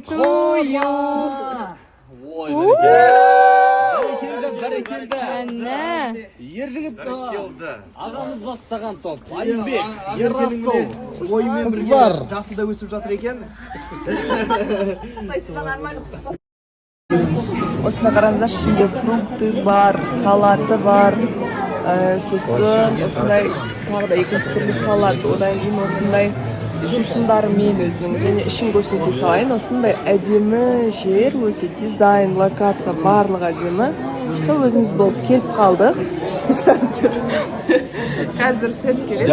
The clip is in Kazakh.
to you. Ой, бәрекелді. Әне. Ержігіт ағамыз бастаған топ. Айымбек, Ерасыл, Ойымен бірге қыздар. жасы да өсіп жатыр екен. Осында қараңыздар, ішінде фрукты бар, салаты бар. Сосын осындай тағы да екінші түрлі салат. Одан кейін осындай сусындармен өзінің және ішін көрсете салайын. Осындай әдемі жер, өте дизайн, локация барлығы әдемі. Сол өзіміз болып келіп қалдық. Қазір сет келеді.